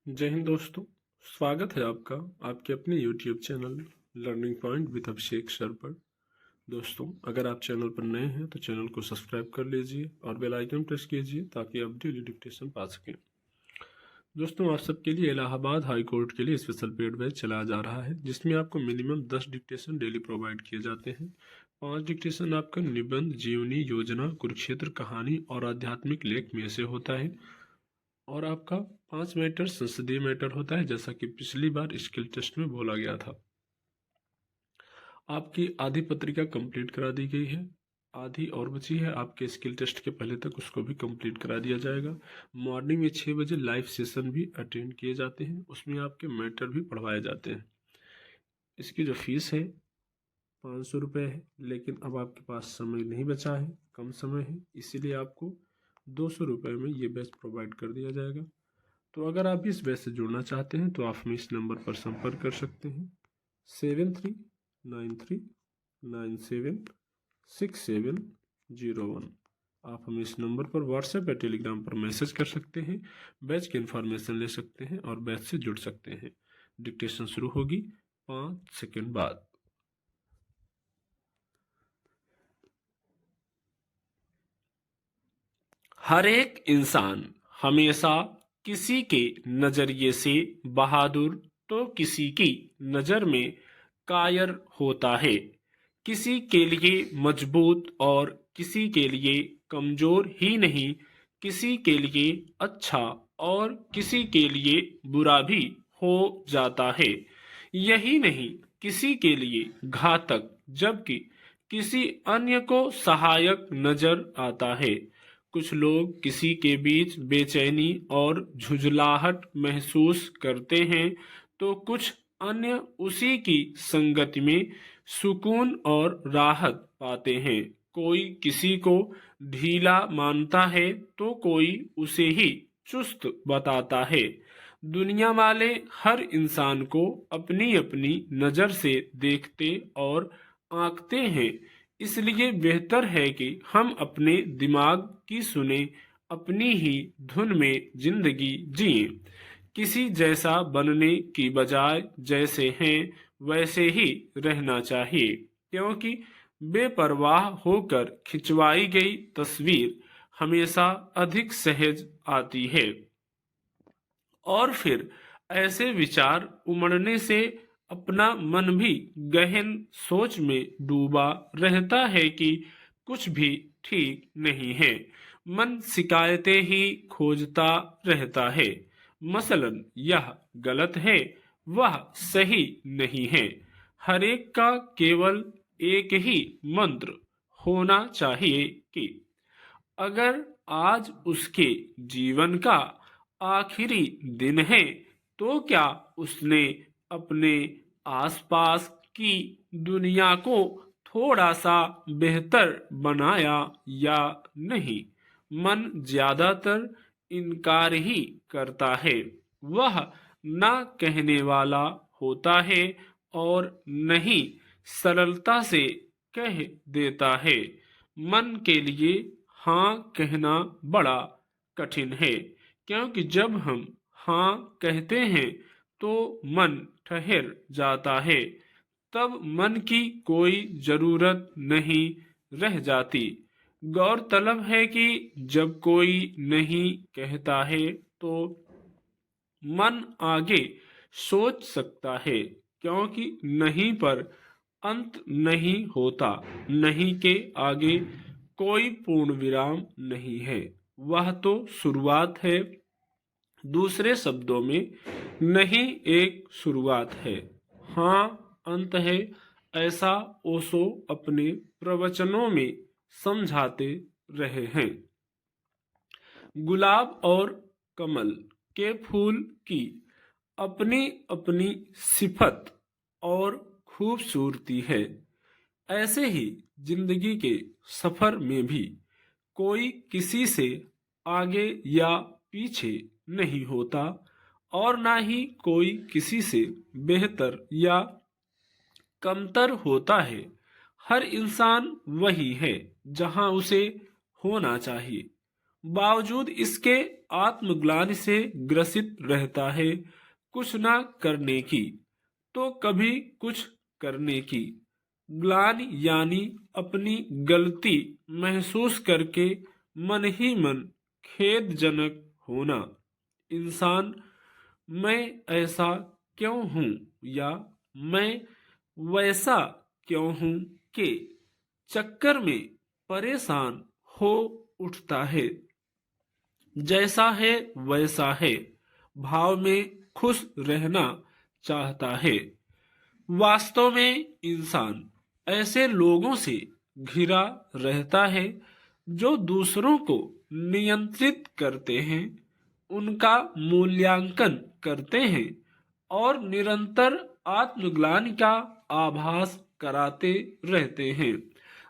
जय हिंद दोस्तों। स्वागत है आपका आपके अपने YouTube channel learning point with Abhishek sir पर। दोस्तों, अगर आप चैनल पर नए हैं तो चैनल को सब्सक्राइब कर लीजिए और बेल आइकन प्रेस कीजिए ताकि आप डेली डिक्टेशन पा सकें। दोस्तों, आप सबके लिए इलाहाबाद हाई कोर्ट के लिए स्पेशल पेड बैच चलाया जा रहा है, जिसमें आपको मिनिमम 10 डिक्टेशन डेली प्रोवाइड किए जाते हैं। 5 डिक्टेशन आपका निबंध, जीवनी, योजना, कुरुक्षेत्र कहानी और आध्यात्मिक लेख में से होता है और आपका 5 मैटर संसदीय मैटर होता है, जैसा कि पिछली बार स्किल टेस्ट में बोला गया था। आपकी आधी पत्रिका कंप्लीट करा दी गई है, आधी और बची है। आपके स्किल टेस्ट के पहले तक उसको भी कंप्लीट करा दिया जाएगा। मॉर्निंग में 6 बजे लाइव सेशन भी अटेंड किए जाते हैं, उसमें आपके मैटर भी पढ़वाए जाते हैं। इसकी जो फीस है 500 रुपये है, लेकिन अब आपके पास समय नहीं बचा है, कम समय है, इसीलिए आपको 200 रुपये में ये बैच प्रोवाइड कर दिया जाएगा। तो अगर आप इस बैच से जुड़ना चाहते हैं तो आप हमें इस नंबर पर संपर्क कर सकते हैं 7393976701। आप हमें इस नंबर पर व्हाट्सएप या टेलीग्राम पर मैसेज कर सकते हैं, बैच की इन्फॉर्मेशन ले सकते हैं और बैच से जुड़ सकते हैं। डिक्टेशन शुरू होगी 5 सेकंड बाद। हर एक इंसान हमेशा किसी के नजरिए से बहादुर तो किसी की नजर में कायर होता है, किसी के लिए मजबूत और किसी के लिए कमजोर ही नहीं, किसी के लिए अच्छा और किसी के लिए बुरा भी हो जाता है। यही नहीं, किसी के लिए घातक जबकि किसी अन्य को सहायक नजर आता है। कुछ लोग किसी के बीच बेचैनी और झुंझलाहट महसूस करते हैं, तो कुछ अन्य उसी की संगति में सुकून और राहत पाते हैं। कोई किसी को ढीला मानता है तो कोई उसे ही चुस्त बताता है। दुनिया वाले हर इंसान को अपनी अपनी नजर से देखते और आंकते हैं, इसलिए बेहतर है कि हम अपने दिमाग की सुने, अपनी ही धुन में जिंदगी जिएं। किसी जैसा बनने की बजाय जैसे हैं वैसे ही रहना चाहिए, क्योंकि बेपरवाह होकर खिंचवाई गई तस्वीर हमेशा अधिक सहज आती है। और फिर ऐसे विचार उमड़ने से अपना मन भी गहन सोच में डूबा रहता है कि कुछ भी ठीक नहीं है। मन शिकायतें ही खोजता रहता है। मसलन, यह गलत है, वह सही नहीं है। हर एक का केवल एक ही मंत्र होना चाहिए कि अगर आज उसके जीवन का आखिरी दिन है तो क्या उसने अपने आसपास की दुनिया को थोड़ा सा बेहतर बनाया या नहीं। मन ज्यादातर इनकार ही करता है, वह ना कहने वाला होता है और नहीं सरलता से कह देता है। मन के लिए हाँ कहना बड़ा कठिन है, क्योंकि जब हम हाँ कहते हैं तो मन ठहर जाता है, तब मन की कोई जरूरत नहीं रह जाती। गौरतलब है कि जब कोई नहीं कहता है तो मन आगे सोच सकता है, क्योंकि नहीं पर अंत नहीं होता। नहीं के आगे कोई पूर्ण विराम नहीं है, वह तो शुरुआत है। दूसरे शब्दों में, नहीं एक शुरुआत है, हाँ अंत है। ऐसा ओशो अपने प्रवचनों में समझाते रहे हैं। गुलाब और कमल के फूल की अपनी अपनी सिफत और खूबसूरती है। ऐसे ही जिंदगी के सफर में भी कोई किसी से आगे या पीछे नहीं होता और ना ही कोई किसी से बेहतर या कमतर होता है। हर इंसान वही है जहां उसे होना चाहिए। बावजूद इसके आत्मग्लानि से ग्रसित रहता है, कुछ ना करने की तो कभी कुछ करने की। ग्लानि यानी अपनी गलती महसूस करके मन ही मन खेदजनक होना। इंसान मैं ऐसा क्यों हूँ या मैं वैसा क्यों हूँ के चक्कर में परेशान हो उठता है। जैसा है वैसा है भाव में खुश रहना चाहता है। वास्तव में इंसान ऐसे लोगों से घिरा रहता है जो दूसरों को नियंत्रित करते हैं, उनका मूल्यांकन करते हैं और निरंतर आत्मग्लानि का आभास कराते रहते हैं।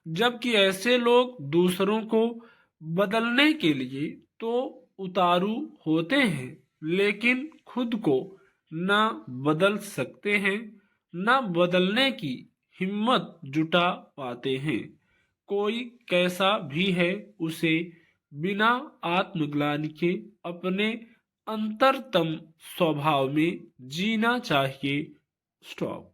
जबकि ऐसे लोग दूसरों को बदलने के लिए तो उतारू होते हैं, लेकिन खुद को ना बदल सकते हैं, ना बदलने की हिम्मत जुटा पाते हैं। कोई कैसा भी है, उसे बिना आत्मग्लानि के अपने अंतरतम स्वभाव में जीना चाहिए। स्टॉप।